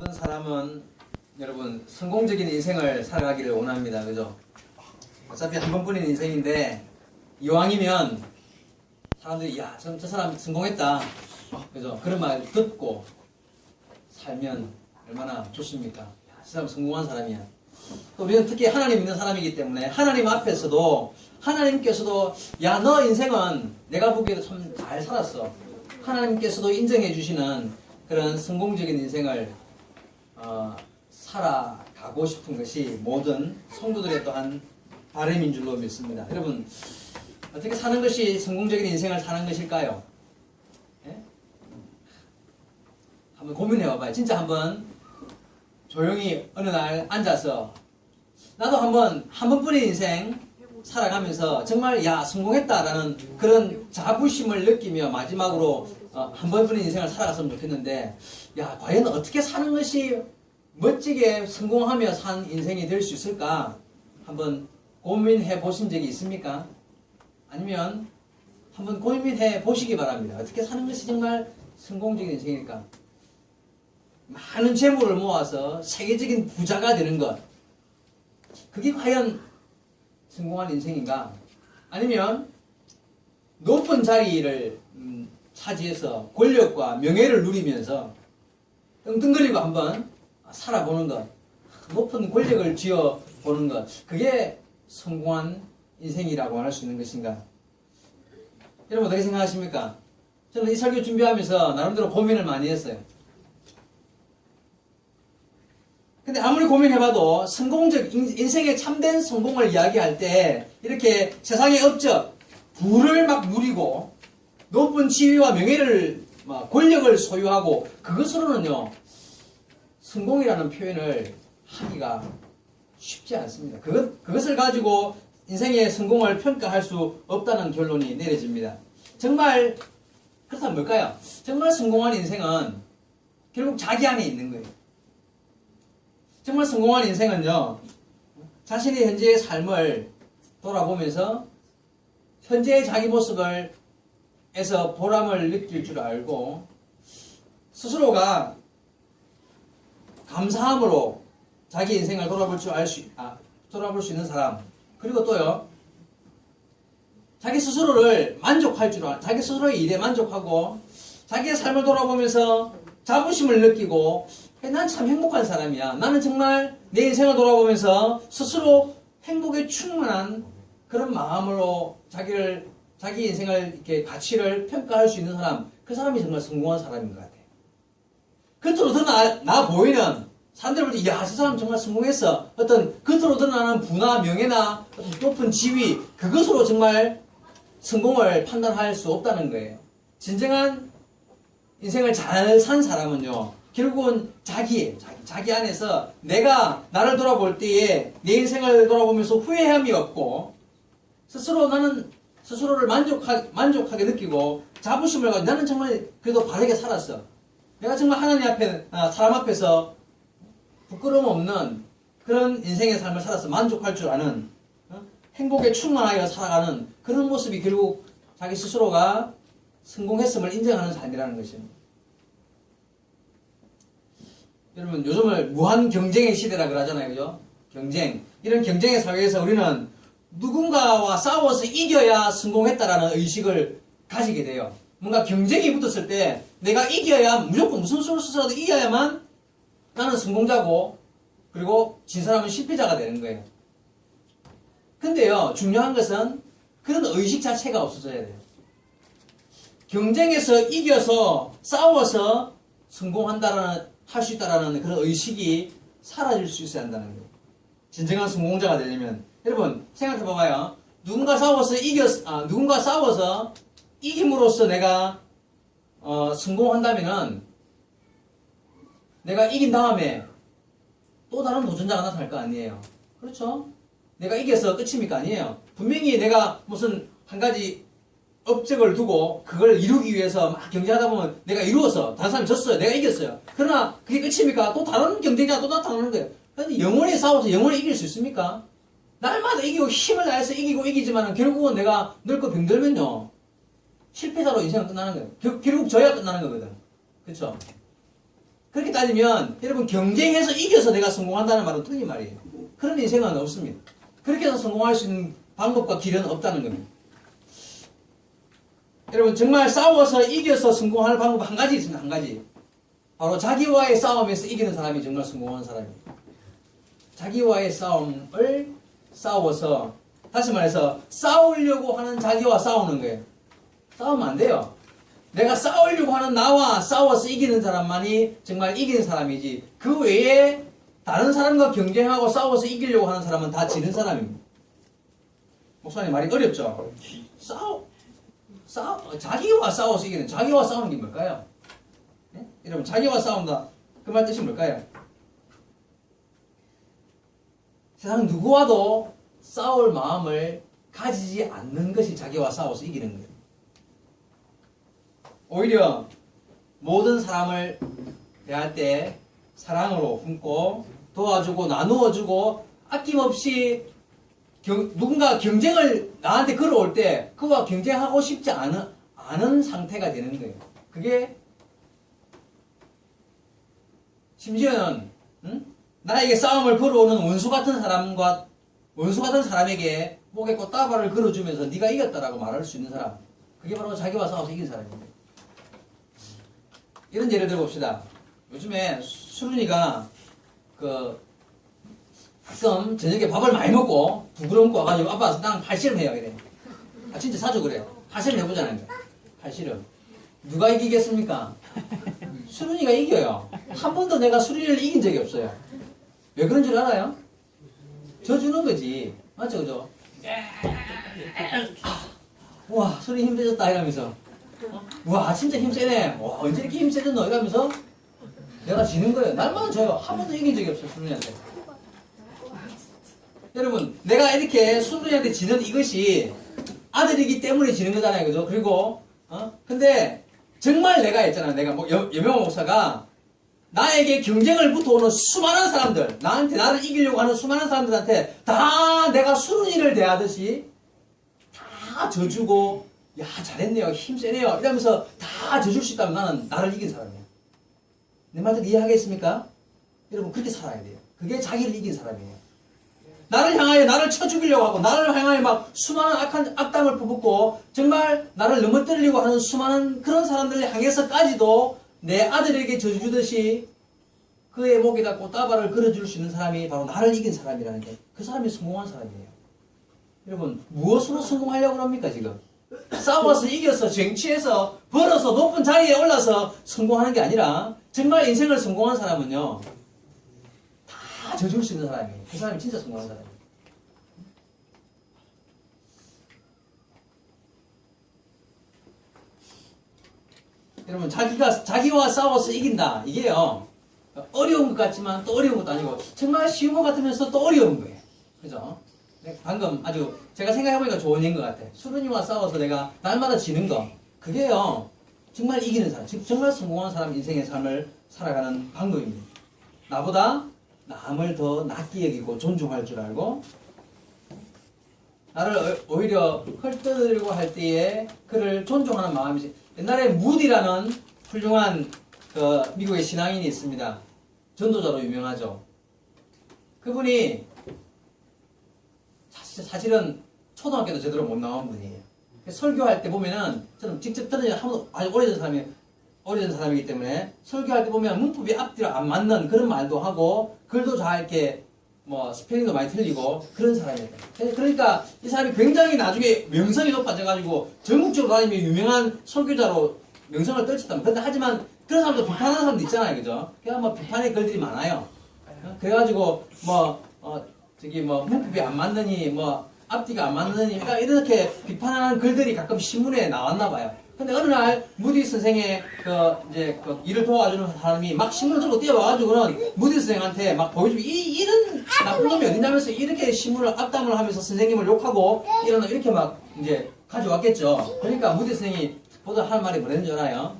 모든 사람은 여러분 성공적인 인생을 살아가기를 원합니다. 그죠? 어차피 한 번뿐인 인생인데 이왕이면 사람들이 야, 저 사람 성공했다. 그죠? 그런 말 듣고 살면 얼마나 좋습니까? 야, 저 사람 성공한 사람이야. 또 우리는 특히 하나님 믿는 사람이기 때문에 하나님 앞에서도 하나님께서도 야, 너 인생은 내가 보기에도 참 잘 살았어. 하나님께서도 인정해 주시는 그런 성공적인 인생을 살아가고 싶은 것이 모든 성도들의 또한 바람인 줄로 믿습니다. 여러분, 어떻게 사는 것이 성공적인 인생을 사는 것일까요? 예? 한번 고민해 봐봐요. 진짜 한번 조용히 어느 날 앉아서 나도 한 번뿐인 인생 살아가면서 정말 야, 성공했다라는 그런 자부심을 느끼며 마지막으로 한 번뿐인 인생을 살아갔으면 좋겠는데, 야, 과연 어떻게 사는 것이 멋지게 성공하며 산 인생이 될 수 있을까? 한번 고민해 보신 적이 있습니까? 아니면 한번 고민해 보시기 바랍니다. 어떻게 사는 것이 정말 성공적인 인생일까? 많은 재물을 모아서 세계적인 부자가 되는 것, 그게 과연 성공한 인생인가? 아니면 높은 자리를 차지해서 권력과 명예를 누리면서 떵떵거리고 한번 살아보는 것, 높은 권력을 쥐어보는 것, 그게 성공한 인생이라고 할 수 있는 것인가? 여러분 어떻게 생각하십니까? 저는 이 설교 준비하면서 나름대로 고민을 많이 했어요. 근데 아무리 고민해봐도 인생의 참된 성공을 이야기할 때 이렇게 세상의 업적, 부를 막 누리고 높은 지위와 명예를, 권력을 소유하고 그것으로는요, 성공이라는 표현을 하기가 쉽지 않습니다. 그것을 가지고 인생의 성공을 평가할 수 없다는 결론이 내려집니다. 정말 그렇다면 뭘까요? 정말 성공한 인생은 결국 자기 안에 있는 거예요. 정말 성공한 인생은요, 자신이 현재의 삶을 돌아보면서 현재의 자기 모습을 에서 보람을 느낄 줄 알고 스스로가 감사함으로 자기 인생을 돌아볼 수 있는 사람, 그리고 또요, 자기 스스로를 만족할 줄 알고, 자기 스스로의 일에 만족하고 자기의 삶을 돌아보면서 자부심을 느끼고 난 참 행복한 사람이야. 나는 정말 내 인생을 돌아보면서 스스로 행복에 충만한 그런 마음으로 자기 인생을 이렇게 가치를 평가할 수 있는 사람, 그 사람이 정말 성공한 사람인 것 같아요. 겉으로 나 보이는 사람들 볼 때, 야, 저 사람 정말 성공했어. 어떤 겉으로 드러나는 부나 명예나 높은 지위, 그것으로 정말 성공을 판단할 수 없다는 거예요. 진정한 인생을 잘 산 사람은요, 결국은 자기 안에서 나를 돌아볼 때에 내 인생을 돌아보면서 후회함이 없고, 나는 스스로를 만족하게 느끼고 자부심을 가지고 나는 정말 그래도 바르게 살았어. 내가 정말 하나님 앞에, 사람 앞에서 부끄러움 없는 그런 인생의 삶을 살아서 만족할 줄 아는, 행복에 충만하여 살아가는 그런 모습이 결국 자기 스스로가 성공했음을 인정하는 삶이라는 것입니다. 여러분, 요즘을 무한 경쟁의 시대라 그러잖아요. 그죠? 경쟁. 이런 경쟁의 사회에서 우리는 누군가와 싸워서 이겨야 성공했다라는 의식을 가지게 돼요. 뭔가 경쟁이 붙었을 때 내가 이겨야, 무조건 무슨 수를 써서라도 이겨야만 나는 성공자고, 그리고 진 사람은 실패자가 되는 거예요. 근데요, 중요한 것은 그런 의식 자체가 없어져야 돼요. 경쟁에서 이겨서 싸워서 할 수 있다라는 그런 의식이 사라질 수 있어야 한다는 거예요. 진정한 성공자가 되려면. 여러분, 생각해 봐봐요. 누군가 싸워서 이김으로써 내가, 성공한다면은, 내가 이긴 다음에 또 다른 도전자가 나타날 거 아니에요. 그렇죠? 내가 이겨서 끝입니까? 아니에요. 분명히 내가 무슨 한 가지 업적을 두고 그걸 이루기 위해서 막 경쟁하다 보면 내가 이루어서 다른 사람이 졌어요. 내가 이겼어요. 그러나 그게 끝입니까? 또 다른 경쟁자가 또 나타나는 거예요. 그런데 영원히 싸워서 영원히 이길 수 있습니까? 날마다 이기고 힘을 다해서 이기지만 결국은 내가 늙고 병들면요, 실패자로 인생은 끝나는 거예요. 결국 져야 끝나는 거거든. 그렇죠? 그렇게 따지면 여러분 경쟁해서 이겨서 내가 성공한다는 말은 틀린 말이에요. 그런 인생은 없습니다. 그렇게 해서 성공할 수 있는 방법과 길은 없다는 겁니다. 여러분 정말 싸워서 이겨서 성공할 방법 한 가지 있습니다. 한 가지. 바로 자기와의 싸움에서 이기는 사람이 정말 성공한 사람이에요. 자기와의 싸움을 싸워서, 다시 말해서 싸우려고 하는 자기와 싸우는 거예요. 싸우면 안 돼요. 내가 싸우려고 하는 나와 싸워서 이기는 사람만이 정말 이기는 사람이지, 그 외에 다른 사람과 경쟁하고 싸워서 이기려고 하는 사람은 다 지는 사람입니다. 목사님 말이 어렵죠? 자기와 싸워서 이기는, 자기와 싸우는 게 뭘까요? 네? 여러분, 자기와 싸운다. 그 말 뜻이 뭘까요? 세상 누구와도 싸울 마음을 가지지 않는 것이 자기와 싸워서 이기는 거예요. 오히려 모든 사람을 대할 때 사랑으로 품고 도와주고 나누어주고 아낌없이 누군가 경쟁을 나한테 걸어올 때 그와 경쟁하고 싶지 않은 상태가 되는 거예요. 그게 심지어는 나에게 싸움을 걸어오는 원수 같은 사람에게 목에 꽃다발을 걸어주면서 네가 이겼다라고 말할 수 있는 사람, 그게 바로 자기와 싸워서 이긴 사람입니다. 이런 예를 들어봅시다. 요즘에 수른이가 가끔 저녁에 밥을 많이 먹고 부끄러움고 와가지고 아빠 나랑 팔씨름 해요 이래. 아 진짜 자주 그래. 팔씨름 해보자는 거야. 팔씨름. 누가 이기겠습니까? 수른이가 이겨요. 한 번도 내가 수른이를 이긴 적이 없어요. 왜 그런 줄 알아요? 져주는 거지. 맞죠, 그죠? 와, 수른이 힘 세졌다 이러면서, 와 진짜 힘 세네. 와 언제 이렇게 힘 세졌노 이러면서 내가 지는 거예요. 날마다 져요. 한 번도 이긴 적이 없어요, 수른이한테. 여러분, 내가 이렇게 수른이한테 지는 이것이 아들이기 때문에 지는 거잖아요, 그죠? 그리고 근데 정말 내가 했잖아. 내가 뭐 여명호 목사가 나에게 경쟁을 붙어오는 수많은 사람들, 나를 이기려고 하는 수많은 사람들한테 다 내가 수른이를 대하듯이 다 져주고, 야 잘했네요, 힘세네요 이러면서 다 져줄 수 있다면 나는 나를 이긴 사람이에요. 내 말들 이해하겠습니까? 여러분 그렇게 살아야 돼요. 그게 자기를 이긴 사람이에요. 나를 향하여 나를 쳐 죽이려고 하고 나를 향하여 막 수많은 악담을 퍼붓고 정말 나를 넘어뜨리려고 하는 수많은 그런 사람들을 향해서까지도 내 아들에게 져주듯이 그의 목에다 꽃다발을 걸어줄 수 있는 사람이 바로 나를 이긴 사람이라는 게, 그 사람이 성공한 사람이에요. 여러분 무엇으로 성공하려고 합니까 지금? 싸워서 이겨서 쟁취해서 벌어서 높은 자리에 올라서 성공하는 게 아니라 정말 인생을 성공한 사람은요 다 져줄 수 있는 사람이에요. 그 사람이 진짜 성공한 사람이에요. 여러분 자기와 싸워서 이긴다 이게요 어려운 것 같지만 또 어려운 것도 아니고 정말 쉬운 것 같으면서 또 어려운 거예요. 그죠? 방금 아주 제가 생각해보니까 좋은 얘기인 것 같아요. 수른이와 싸워서 내가 날마다 지는 거, 그게요 정말 이기는 사람, 즉 정말 성공한 사람 인생의 삶을 살아가는 방법입니다. 나보다 남을 더 낮게 여기고 존중할 줄 알고, 나를 오히려 헐뜯으려고 할 때에 그를 존중하는 마음이지. 옛날에 무디라는 훌륭한 미국의 신앙인이 있습니다. 전도자로 유명하죠. 그분이 사실은 초등학교 도 제대로 못 나온 분이에요. 설교할 때 보면은, 저는 직접 들은 아주 오래된 사람이기 때문에 설교할 때 보면 문법이 앞뒤로 안 맞는 그런 말도 하고 글도 잘 이렇게 뭐 스펠링도 많이 틀리고 그런 사람이에요. 그러니까 이 사람이 굉장히 나중에 명성이 높아져가지고 전국적으로 다니며 유명한 설교자로 명성을 떨쳤답니다. 그런데 하지만 그런 사람도 비판하는 사람도 있잖아요, 그죠? 그냥 뭐 비판의 글들이 많아요. 그래가지고 문법이 안 맞느니 앞뒤가 안 맞느니 이렇게 비판하는 글들이 가끔 신문에 나왔나 봐요. 근데 어느 날 무디 선생의 일을 도와주는 사람이 막 신문을 들고 뛰어와가지고는 무디 선생한테 막 보여주고 이런 나쁜 놈이 어딨냐면서 이렇게 신문을 악담을 하면서 선생님을 욕하고 이렇게 막 이제 가져왔겠죠. 그러니까 무디 선생이 보다 할 말이 뭐랬는 줄 알아요?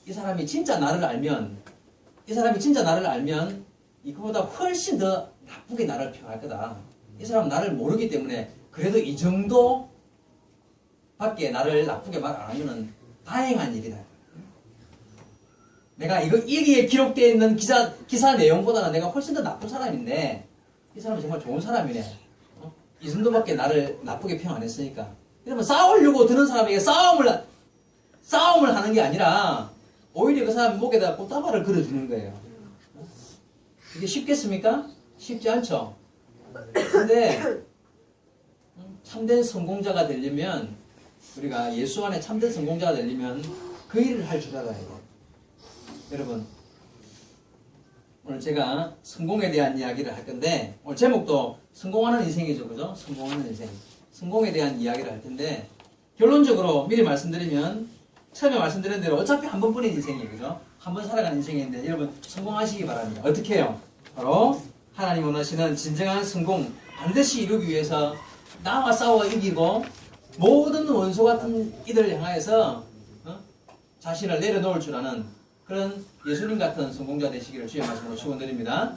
이 사람이 진짜 나를 알면 이거보다 훨씬 더 나쁘게 나를 평할 거다. 이 사람은 나를 모르기 때문에 그래도 이 정도 밖에 나를 나쁘게 말 안 하면은 다행한 일이다. 내가 여기에 기록되어 있는 기사 내용보다는 내가 훨씬 더 나쁜 사람인데, 이 사람은 정말 좋은 사람이네. 이 정도밖에 나를 나쁘게 평 안 했으니까. 이러면 싸우려고 드는 사람에게 싸움을 하는 게 아니라, 오히려 그 사람 목에다 꽃다발을 걸어주는 거예요. 이게 쉽겠습니까? 쉽지 않죠? 근데, 참된 성공자가 되려면, 우리가 예수 안에 참된 성공자가 되려면, 그 일을 할 줄 알아야 돼요. 여러분, 오늘 제가 성공에 대한 이야기를 할 건데, 오늘 제목도 성공하는 인생이죠. 그죠? 성공하는 인생. 성공에 대한 이야기를 할 텐데, 결론적으로 미리 말씀드리면, 처음에 말씀드린 대로 어차피 한 번뿐인 인생이에요. 그죠? 한 번 살아가는 인생인데, 여러분, 성공하시기 바랍니다. 어떻게 해요? 바로, 하나님 원하시는 진정한 성공, 반드시 이루기 위해서, 나와 싸워 이기고, 모든 원수 같은 이들을 향하여서, 자신을 내려놓을 줄 아는 그런 예수님 같은 성공자 되시기를 주의 말씀으로 축원드립니다.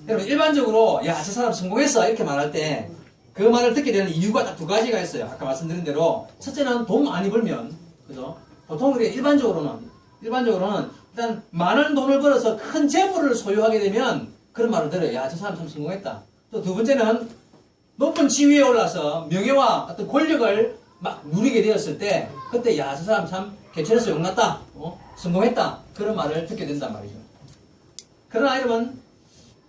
여러분, 일반적으로 야, 저 사람 성공했어 이렇게 말할 때 그 말을 듣게 되는 이유가 딱 두 가지가 있어요. 아까 말씀드린 대로 첫째는 돈 많이 벌면, 그죠? 보통 우리 일반적으로는 일단 많은 돈을 벌어서 큰 재물을 소유하게 되면 그런 말을 들어요. 야, 저 사람 참 성공했다. 또 두 번째는 높은 지위에 올라서 명예와 어떤 권력을 막 누리게 되었을 때 그때 야, 저 사람 참 개천에서 용났다, 성공했다, 그런 말을 듣게 된단 말이죠. 그러나 여러분,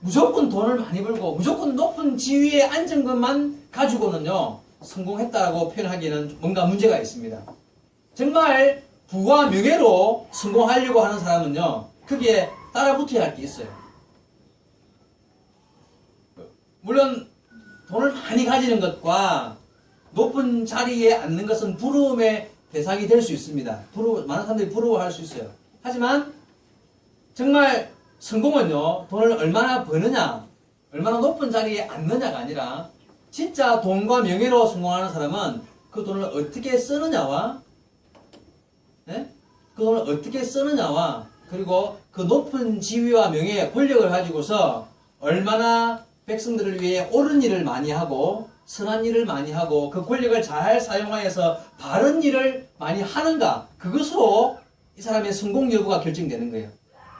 무조건 돈을 많이 벌고 무조건 높은 지위에 앉은 것만 가지고는요 성공했다라고 표현하기에는 뭔가 문제가 있습니다. 정말 부와 명예로 성공하려고 하는 사람은요 거기에 따라붙어야 할 게 있어요. 물론 돈을 많이 가지는 것과 높은 자리에 앉는 것은 부러움의 대상이 될 수 있습니다. 많은 사람들이 부러워할 수 있어요. 하지만 정말 성공은요, 돈을 얼마나 버느냐, 얼마나 높은 자리에 앉느냐가 아니라 진짜 돈과 명예로 성공하는 사람은 그 돈을 어떻게 쓰느냐와 그 돈을 어떻게 쓰느냐와 그리고 그 높은 지위와 명예, 권력을 가지고서 얼마나 백성들을 위해 옳은 일을 많이 하고 선한 일을 많이 하고 그 권력을 잘 사용하여서 바른 일을 많이 하는가, 그것으로 이 사람의 성공 여부가 결정되는 거예요.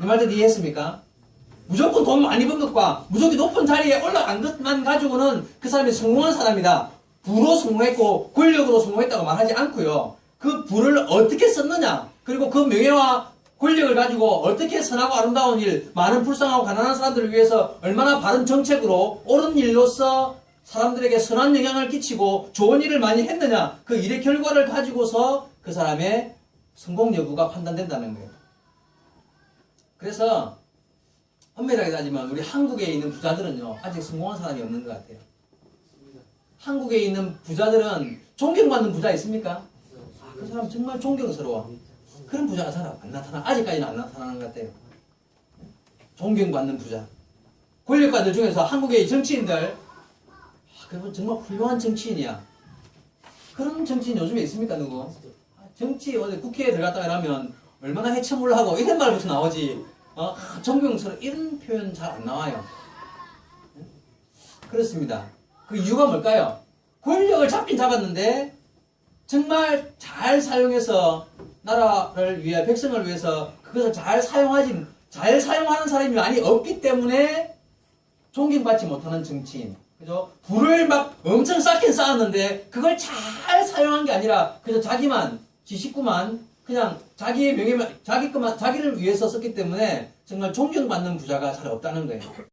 이 말들 이해했습니까? 무조건 돈 많이 번 것과 무조건 높은 자리에 올라간 것만 가지고는 그 사람이 성공한 사람이다, 부로 성공했고 권력으로 성공했다고 말하지 않고요. 그 부를 어떻게 썼느냐, 그리고 그 명예와 권력을 가지고 어떻게 선하고 아름다운 일, 많은 불쌍하고 가난한 사람들을 위해서 얼마나 바른 정책으로 옳은 일로서 사람들에게 선한 영향을 끼치고 좋은 일을 많이 했느냐, 그 일의 결과를 가지고서 그 사람의 성공 여부가 판단된다는 거예요. 그래서 엄밀하게 따지면 우리 한국에 있는 부자들은요 아직 성공한 사람이 없는 것 같아요. 한국에 있는 부자들은 존경받는 부자 있습니까? 그 사람 정말 존경스러워. 그런 부자가 잘 안 나타나, 아직까지는 안 나타나는 것 같아요. 존경받는 부자. 권력가들 중에서 한국의 정치인들, 그러면 정말 훌륭한 정치인이야. 그런 정치인 요즘에 있습니까, 누구? 정치, 어디 국회에 들어갔다 이러면 얼마나 해체물 하고 이런 말부터 나오지. 존경스러워, 이런 표현 잘 안 나와요. 그렇습니다. 그 이유가 뭘까요? 권력을 잡긴 잡았는데 정말 잘 사용해서 나라를 위해, 백성을 위해서 그것을 잘 사용하는 사람이 많이 없기 때문에 존경받지 못하는 정치인. 그죠? 부를 막 엄청 쌓긴 쌓았는데 그걸 잘 사용한 게 아니라 그저 자기만, 지 식구만 그냥 자기의 명예만, 자기를 위해서 썼기 때문에 정말 존경받는 부자가 잘 없다는 거예요.